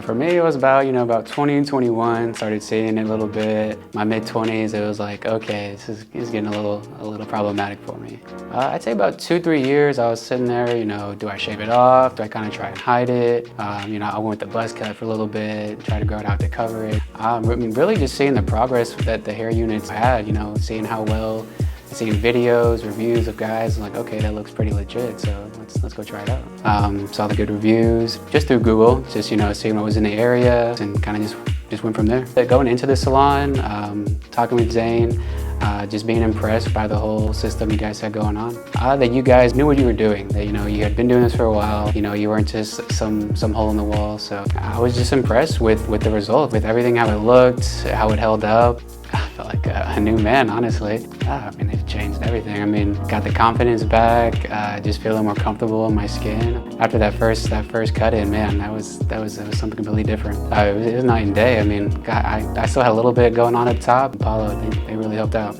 For me, it was about, about 20 and 21, started seeing it a little bit. My mid-20s, it was like, okay, this is getting a little problematic for me. I'd say about 2-3 years, I was sitting there, do I shave it off? Do I kind of try and hide it? I went with the buzz cut for a little bit, tried to grow it out to cover it. I mean, really just seeing the progress that the hair units had, seeing how well, seeing videos, reviews of guys, like, okay, that looks pretty legit, so let's go try it out. Saw the good reviews, just through Google, just, seeing what was in the area, and kind of just went from there. Going into the salon, talking with Zane, just being impressed by the whole system you guys had going on. That you guys knew what you were doing, that, you had been doing this for a while, you weren't just some hole in the wall, so I was just impressed with the result, with everything, how it looked, how it held up. I felt like a new man, honestly. I mean, they've changed everything. I mean, got the confidence back, just feeling more comfortable in my skin. After that first cut in, man, that was something completely different. It was night and day. I mean, I still had a little bit going on at the top. Apollo, they really helped out.